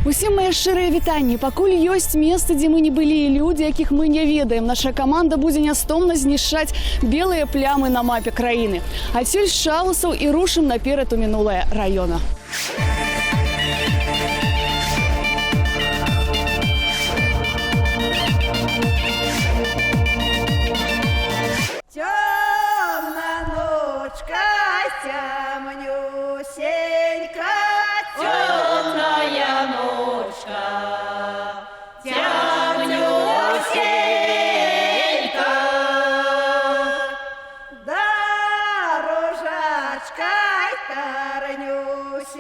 Усім мае шчырыя вітанні. Пакуль ёсць месца, дзе мы не былі, і людзі, якіх мы не ведаем, наша каманда будзе нястомна знішчаць белыя плямы на мапе краіны. Адсюль з Чалусаў і рушым наперад у мінулае раёна.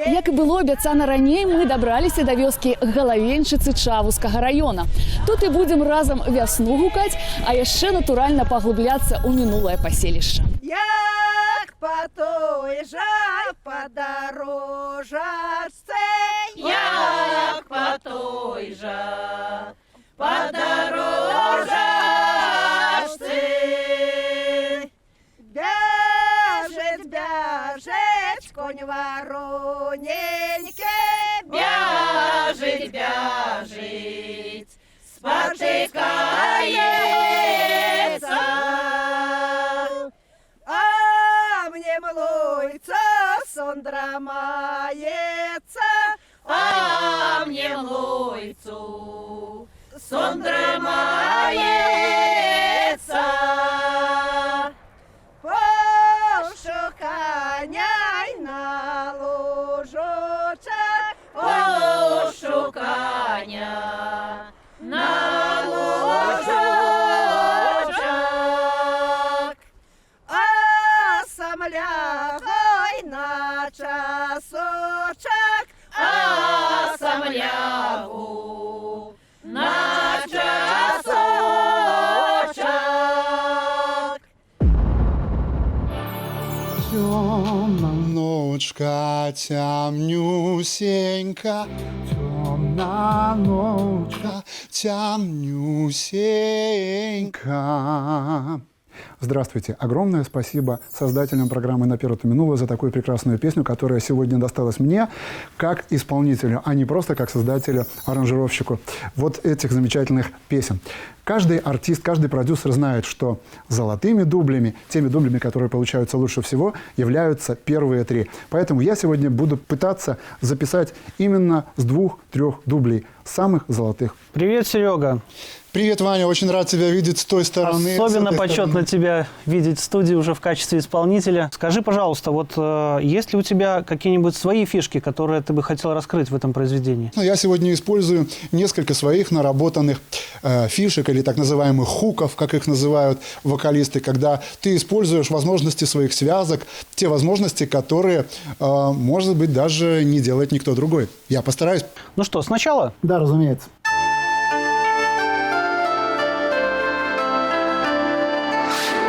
Як і было абяцана раней, мы дабраліся да вёскі Галавеньчыцы Чавускага раёна. Тут і будзем разам вясну гукаць, а яшчэ натуральна паглыбляцца ў мінулае паселішча. Як па той жа падарожачцы, як па той жа падарожачцы, бяжыць, бяжыць конь вороненькі, бяжыць, бяжыць, спатыкаецца. Сон драмаецца, а мне млойцу сон драмаецца. Пошуканяй на ложочак, пошуканя на ложочак, а сам лягай на часочак, а сам лягу на часочак. Темна ночка, тямнюсенька, темна ночка, тямнюсенька. Здравствуйте. Огромное спасибо создателям программы «Наперед у минулого» за такую прекрасную песню, которая сегодня досталась мне как исполнителю, а не просто как создателю, аранжировщику вот этих замечательных песен. Каждый артист, каждый продюсер знает, что золотыми дублями, теми дублями, которые получаются лучше всего, являются первые три. Поэтому я сегодня буду пытаться записать именно с 2-3 дублей самых золотых. Привет, Серега. Привет, Ваня. Очень рад тебя видеть с той стороны. Особенно почетно тебя видеть в студии уже в качестве исполнителя. Скажи, пожалуйста, вот есть ли у тебя какие-нибудь свои фишки, которые ты бы хотел раскрыть в этом произведении? Я сегодня использую несколько своих наработанных фишек или так называемых хуков, как их называют вокалисты, когда ты используешь возможности своих связок, те возможности, которые, может быть, даже не делает никто другой. Я постараюсь. Ну что, сначала? Да, разумеется.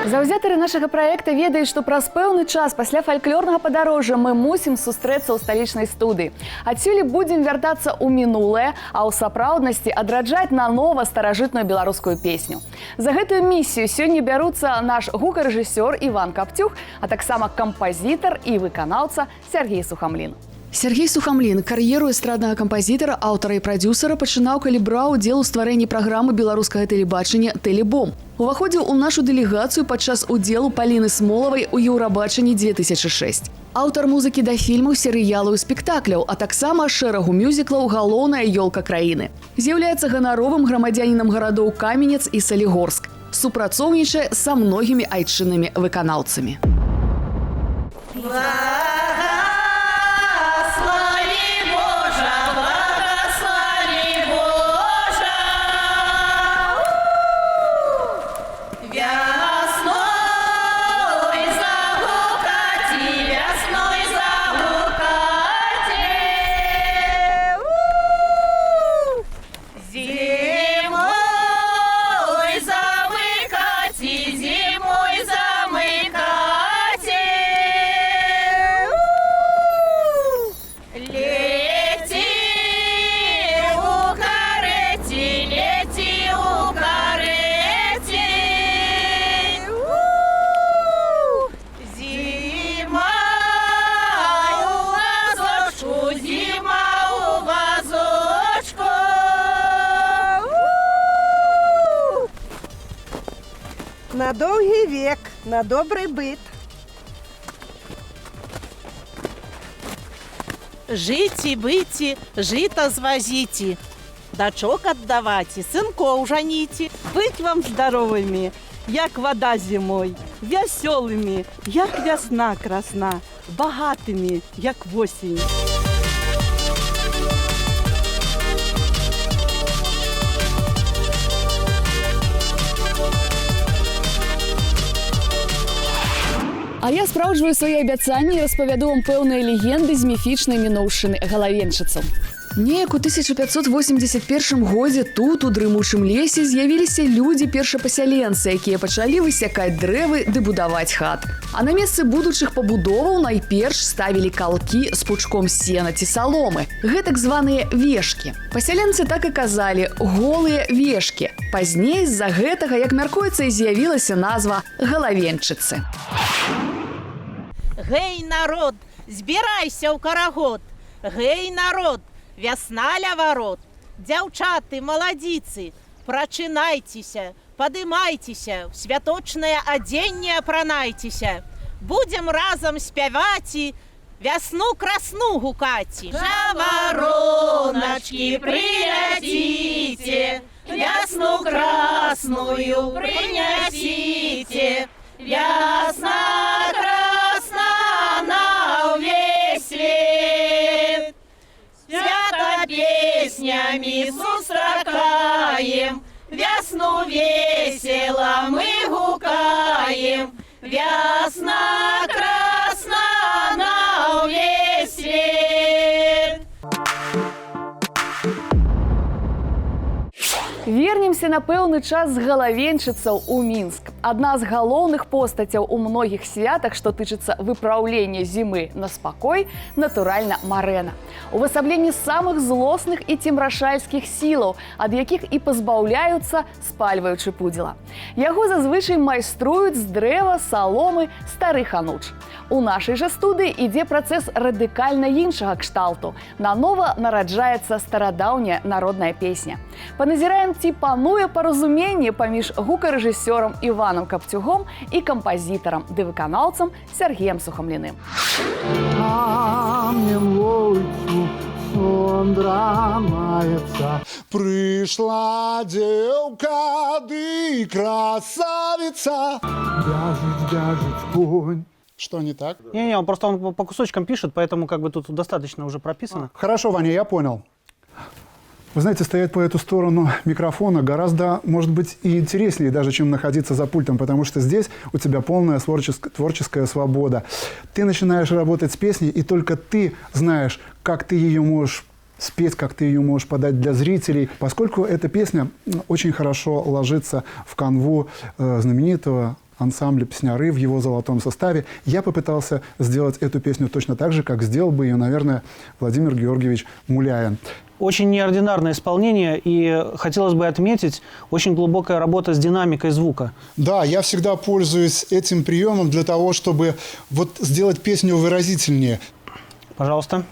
Заўзятары нашага праекта ведаюць, што праз пэўны час пасля фальклорнага падарожжа мы мусім сустрэцца ў сталічнай студыі. Адсюль будзем вяртацца ў мінулае, а ў сапраўднасці адраджаць нанова старажытную беларускую песню. За гэтую місію сёння бяруцца наш гукарэжысёр Іван Каптюх, а таксама кампазітар і выканаўца Сергей Сухамлін. Сергей Сухамлін, кар'еру эстраднага кампазітара, аўтара і прадзюсара пачынаў, калі браў удзел у стварэнні праграмы беларускага тэлебачання «Тэлебом». Уваходзіў у нашу дэлегацыю падчас удзелу Паліны Смолавай у Еўрабачанні 2006. Аўтар музыкі да фільмаў, серыялаў і спектакляў, а таксама шэрагу мюзіклаў «Галоўная ёлка краіны». З'яўляецца ганаровым грамадзянінам гарадоў Каменец і Салігорск. Супрацоўнічае са многімі айчыннымі выканаўцамі. Зимой замыкати, на довгий вік, на добрий бит. Житі, биті, жито звозите, дочок отдавайте, сынков жаните. Быть вам здоровыми, як вода зимой, веселыми, як весна красна, богатыми, як осень. А я спраўджваю свае абяцанні і распавяду вам пэўныя легенды з міфічнай мінуўшчыны галавенчыцаў. Неяк у 1581 годзе тут, у дрымучым лесе, з'явіліся людзі першапасяленцы, якія пачалі высякаць дрэвы ды будаваць хат. А на месцы будучых пабудоваў найперш ставілі калкі з пучком сена ці саломы. Гэтак званыя вешкі. Пасяленцы так і казалі «голыя вешкі». Пазней з-за гэтага, як мяркуецца, і з'явілася назва галавенчыцы. Гэй, народ, збірайся ў карагод! Гэй, народ, вясна ля варот! Дзяўчаты, маладзіцы, прачынайцеся, падымайцеся, в святочнае адзенне апранайцеся. Будзем разам спяваць і вясну красну гукаці. Жавароначкі, прыляціце, вясну красную прынясіце. Вясна красна на ўвесь свет. Свята песнями сустракаем, вясну весела мы гукаем. Вясна красна на ўвесь свет. Вернемся на пэўны час з галавенчыцаў у Мінск. Адна з галоўных постацяў у многіх святах, што тычыцца выпраўлення зімы на спакой, натуральна, Марэна. Увасабленне самых злосных і цемрашальскіх сілаў, ад якіх і пазбаўляюцца, спальваючы пудзіла. Яго зазвычай майструюць з дрэва, саломы, старых ануч. У нашай жа студыі ідзе працэс радыкальна іншага кшталту. Нанова нараджаецца старадаўняя народная песня. Паназіраем, ці пануе паразуменне паміж гукарэжысёрам Іванам Капцюгом і кампазітарам ды выканаўцам Сергеем Сухамліным. Пришла девка, ды красавица. Бяжет конь. Что не так? Не-не, он просто по кусочкам пишет, поэтому как бы тут достаточно уже прописано. Хорошо, Ваня, я понял. Вы знаете, стоять по эту сторону микрофона гораздо, может быть, и интереснее даже, чем находиться за пультом, потому что здесь у тебя полная творческая свобода. Ты начинаешь работать с песней, и только ты знаешь, как ты ее можешь спеть, как ты ее можешь подать для зрителей, поскольку эта песня очень хорошо ложится в канву знаменитого ансамбля «Песняры» в его золотом составе. Я попытался сделать эту песню точно так же, как сделал бы ее, наверное, Владимир Георгиевич Муляин. Очень неординарное исполнение, и хотелось бы отметить очень глубокая работа с динамикой звука. Да, я всегда пользуюсь этим приемом для того, чтобы вот сделать песню выразительнее. Пожалуйста.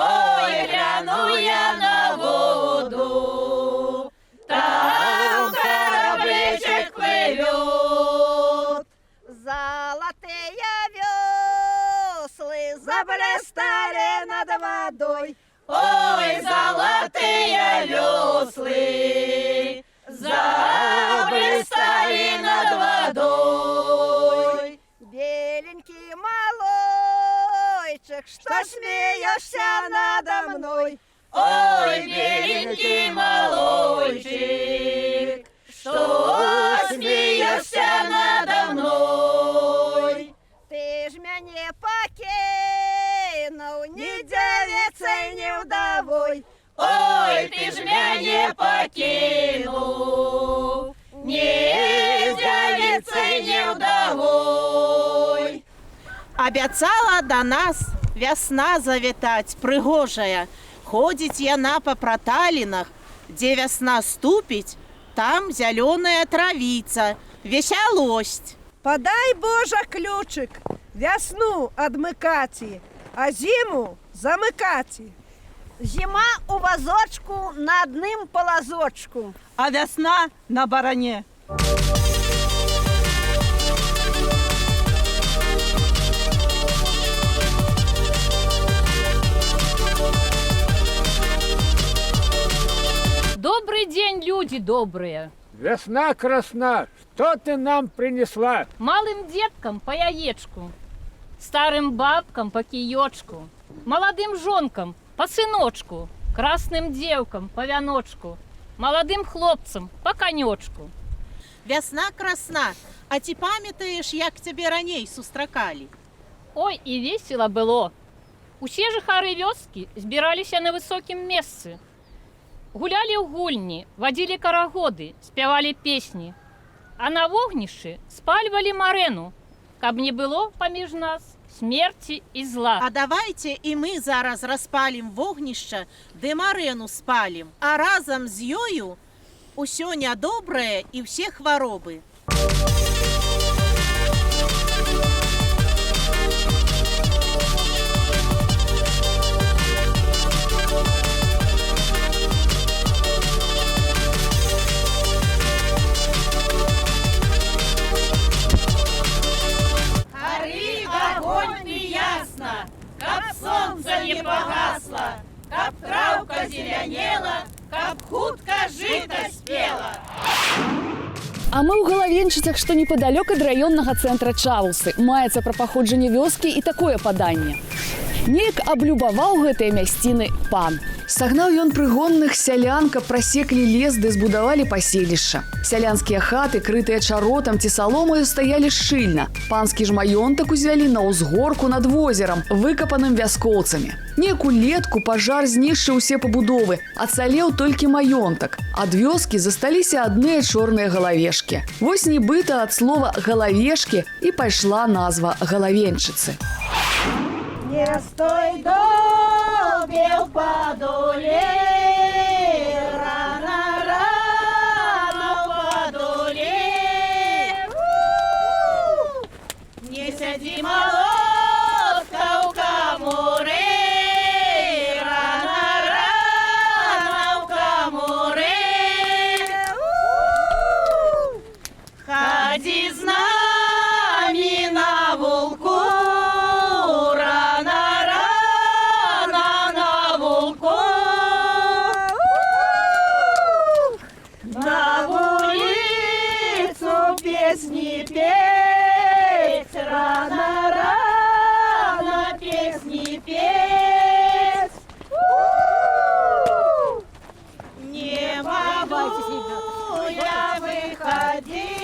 Ой, гляну я на воду, там корабличек плывет. Золотые веслы заблистали над водой. Ой, золотые веслы заблистали над водой. Беленький малойчик, что смеешься надо мной? Ой, беленький малойчик, что смеешься надо мной? Ты ж меня покинул, ни девицей, ни вдовой. Ой, ты ж меня покинул, ни девицей, ни вдовой. удовой. Обяцала до нас вясна завітаць прыгожая. Ходзіць яна па праталінах, дзе вясна ступіць, там зялёная травіца, весялосць. Подай, Божа, ключик, весну адмыкаці, а зиму замыкаці. Зима у вазочку на одним полозочку. А весна на баране. Добрый день, люди добрые. Весна красна, что ты нам принесла? Малым деткам по яечку, старым бабкам по киечку, молодым жонкам по сыночку, красным девкам по вяночку, молодым хлопцам по конечку. Вясна красна, а ці памятаеш, як цябе раней сустракалі? Ой, и весело было. Усе жыхары вёскі збіраліся на высокім месцы. Гулялі ў гульні, вадзілі карагоды, спявалі песні. А на вогнішчы спальвалі марэну, каб не было паміж нас смерці і зла. А давайте і мы зараз распалім вогнішча, ды марэну спалім, а разам з ёю усё нядобрае і ўсе хваробы. Каб солнце не погасло, каб травка зеленела, каб хутка жито спела. А мы ў галавенчыцах, што непадалёк ад раённага цэнтра Чавусы. Маецца пра паходжанне вёскі і такое паданне. Неяк аблюбаваў гэтыя мясціны пан. Сагнаў ён прыгонных сялян, каб прасеклі лес ды збудавалі паселішча. Сялянскія хаты, крытыя чаротам ці саломаю, стаялі шчыльна. Панскі ж маёнтак узвялі на ўзгорку над возерам, выкапаным вяскоўцамі. Неяк улетку пажар знішчыў усе пабудовы, ацалеў толькі маёнтак. Ад вёскі засталіся адныя чорныя галавешкі. Вось нібыта ад слова «галавешкі» і пайшла назва галавенчыцы. Не стой долбе в подоле, Рано в подоле. Не сяди молодка у каморы, рано в каморы. Ходи с нами на волку. песни петь, рано песни петь. Не могу я выходить,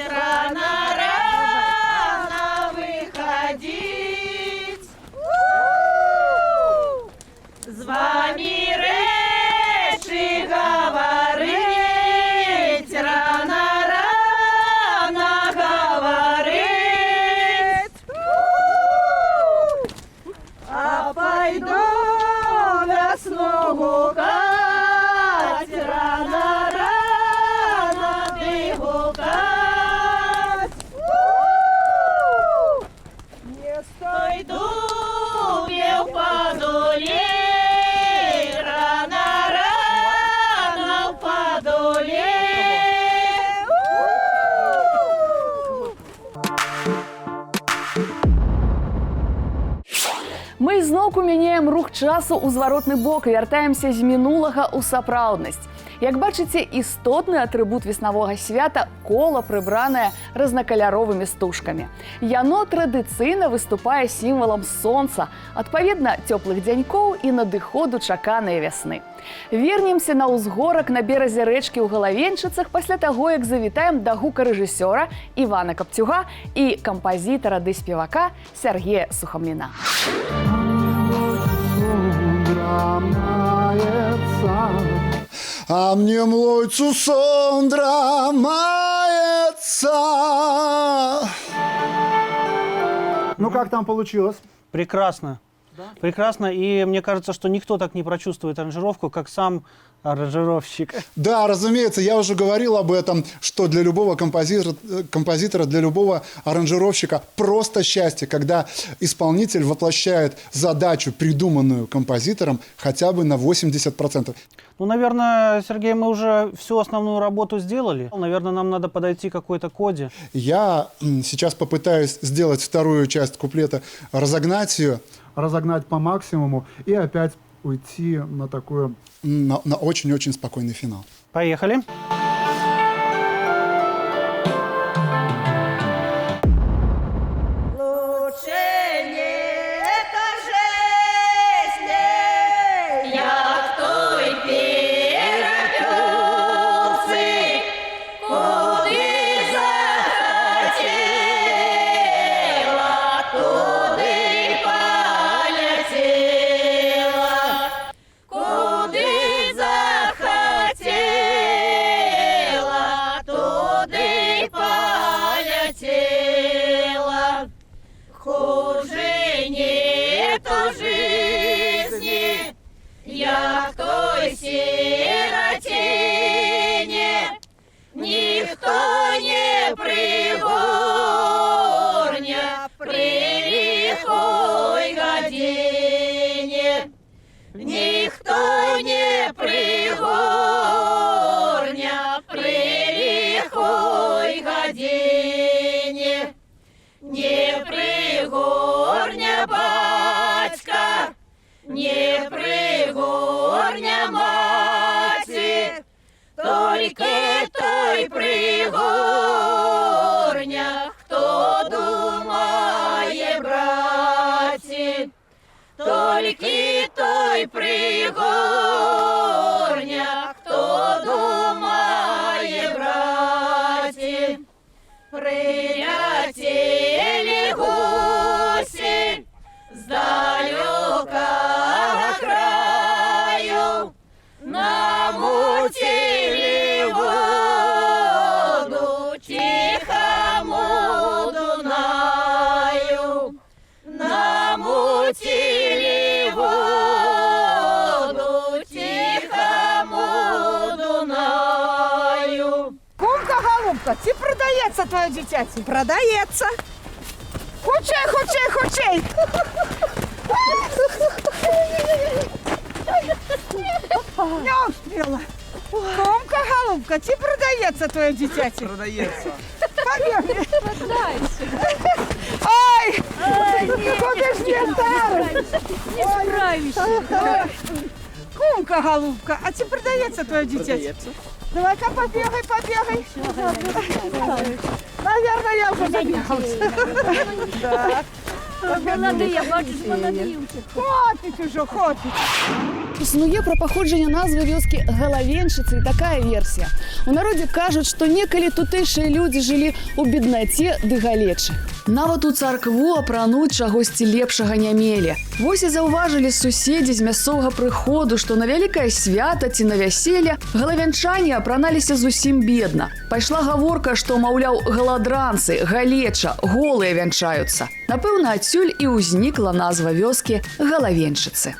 рано выходить. С вами речи говорить, рано говорить. А пойду весну гукать, рано ты гукать. Не стой дубе в подоле, рано в подоле. Мы зноўку мяняем рух часу ў зваротны бок і вяртаемся з мінулага ў сапраўднасць. Як бачыце, істотны атрыбут веснавога свята – кола, прыбранае разнакаляровымі стужкамі. Яно традыцыйна выступае сімвалам сонца, адпаведна цёплых дзянькоў і надыходу чаканай вясны. Вернемся на ўзгорак на беразе рэчкі ў Галавенчыцах пасля таго, як завітаем да гукарэжысёра Івана Капцюга і кампазітара ды спевака Сергея Сухамліна. А мне млойцу сон драмается, Ну, как там получилось? Прекрасно. Прекрасно. И мне кажется, что никто так не прочувствует аранжировку, как сам аранжировщик. Да, разумеется, я уже говорил об этом, что для любого композитора, для любого аранжировщика просто счастье, когда исполнитель воплощает задачу, придуманную композитором, хотя бы на 80%. Ну, наверное, Сергей, мы уже всю основную работу сделали. Наверное, нам надо подойти к какой-то коде. Я сейчас попытаюсь сделать вторую часть куплета, разогнать ее. Разогнать по максимуму и опять уйти на такую, на очень-очень спокойный финал. Поехали. Чи продається твоє дитяці? Продається. Хочей, хочей, хочей! Не успіла. Комка, голубка, чи продається твоє дитяці? Продається. Побігли. Ой! Куди ж не старий? Не справишься. Кумка, голубка, а чи продається твоє дитяці? Продається. Давай-ка побегай, побегай. Наверное, я уже забегалась. Молодые, я бачу, молодые. Хватит уже, хватит. Існуе пра паходжанне назвы вёскі галавеншчыцы і такая версія. У народзе кажуць, што некалі тутэйшыя людзі жылі ў беднаце ды галечы. Нават у царкву апрануць чагосьці лепшага не мелі. Вось і заўважылі суседзі з мясцовага прыходу, што на вялікае свята ці на вяселле галавянчане апраналіся зусім бедна. Пайшла гаворка, што, маўляў, галадранцы, галеча, голыя вянчаюцца. Напэўна, адсюль і ўзнікла назва вёскі галавеншчыцы.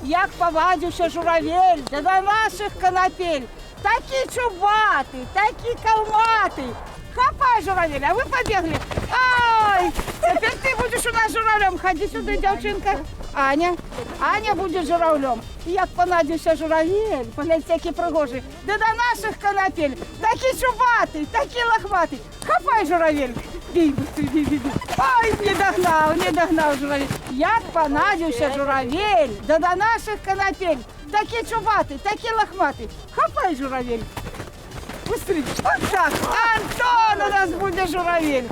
Як повадився журавель, да до наших конопель. Такий чубатый, такий калматый. Хапай, журавель, а вы побегли. Ай, теперь ты будешь у нас журавлем. Ходи сюда, девчонка. Аня, Аня будет журавлем. Як понадився журавель, поглянь, всякий пригожий. Да до наших конопель. Такий чубатый, такий лохматый. Хапай, журавель. Бей, бей, бей. Ой, не догнав журавель. Як понадився журавель, да до наших конопель. Такий чубатый, такий лохматый. Хапай, журавель. Быстрее. Вот так. Антон у нас будет журавель.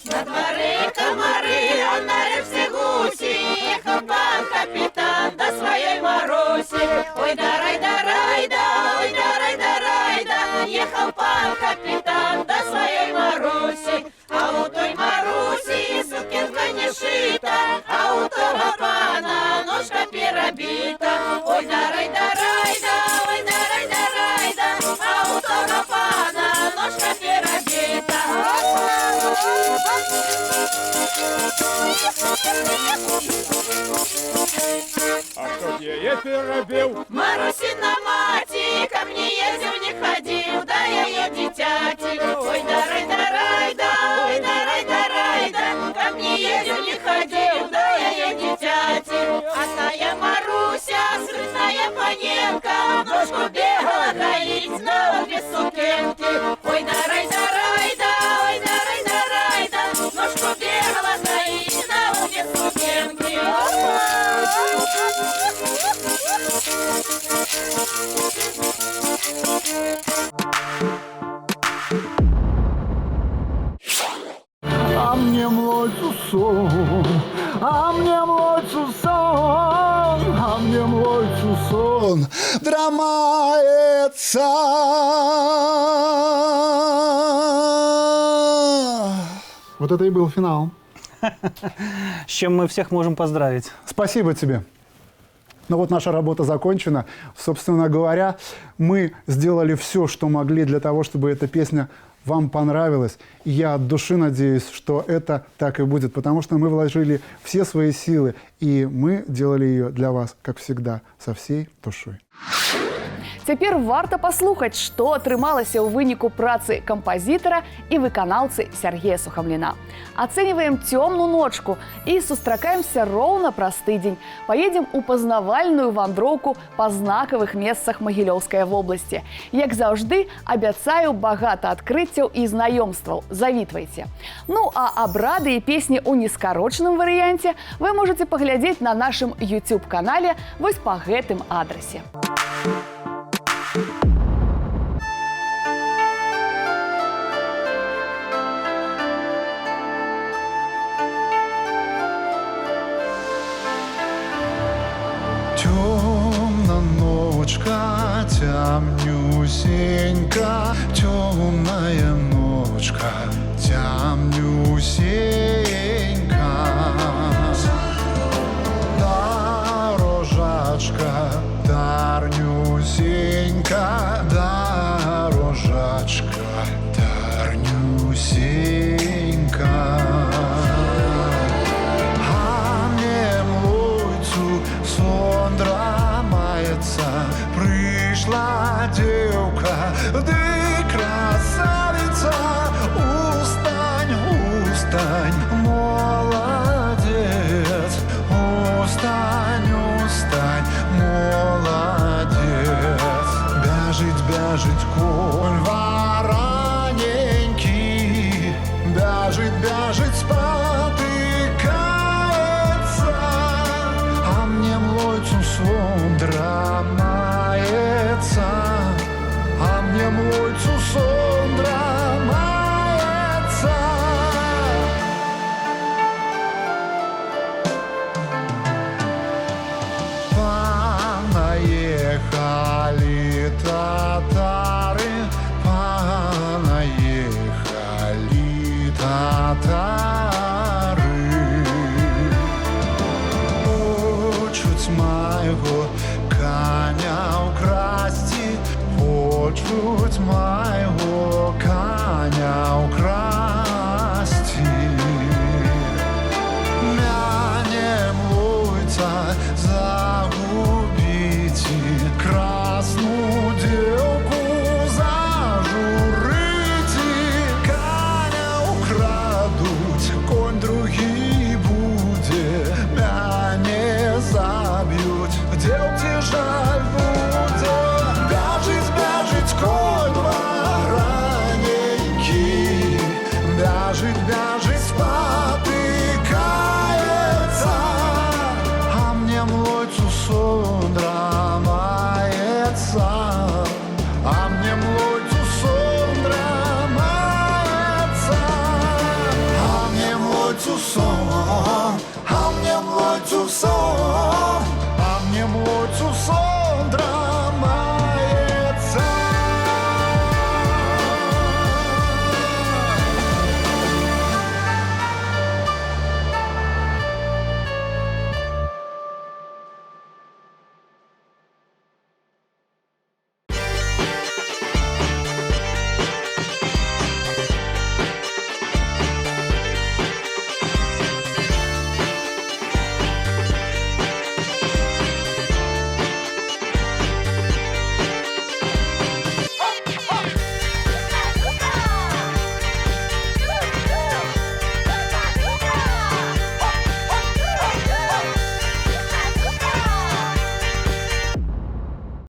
На дворе комары, а на речке гуси. Ехал пан капитан до своей Маруси. Ой, да рай, да рай, да, ой, да рай, да рай, да. Ехал пан капитан до своей Маруси. А што б яе перабіў? Марусина маці, ко мне ездил, не ходил, да я дитяти. Ой, дарай, дарай, да, ой, дарай, дарай, да, ко мне ездил, не ходил, да я дитяти. А тая Маруся, скрытная паненка, ножку бегала гаить на обе сукенки. Ой, дарай, дарай, да, ой, дарай, дарай, да, ножку бегала гаить на обе сукенки. А мне млоцу сон, а мне млоцу сон, а мне млоцу сон драмается. Вот это и был финал. С чем мы всех можем поздравить. Спасибо тебе. Ну вот наша работа закончена. Собственно говоря, мы сделали все, что могли для того, чтобы эта песня вам понравилась. И я от души надеюсь, что это так и будет, потому что мы вложили все свои силы, и мы делали ее для вас, как всегда, со всей душой. Цяпер варта паслухаць, што атрымалася ў выніку працы кампазітара і выканаўцы Сергея Сухамліна. Ацэньваем цёмную ночку і сустракаемся роўна праз тыдзень. Паедзем у пазнавальную вандроўку па знакавых месцах Магілёўскай вобласці. Як заўжды, абяцаю багата адкрыццяў і знаёмстваў. Завітвайце. Ну а абрады і песні ў нескарочаным варыянце вы можаце паглядзець на нашым YouTube-канале вось па гэтым адрасе. Темна ночка, темнюсенька, темная ночка, темнюсенька. Дорожачка, дарнюсенька, дорожачка, дарнюсенька. Пришла девка, ты красавица, устань, устань, молодец, устань, устань, молодец. Бежит, бежит конь вороненький, бежит, бежит, спотыкается, а мне млоцу сон драмается, а мне млоцу сон драмается. Понаехали татары, понаехали татары. Хочуть моего коня украсти, хочуть моего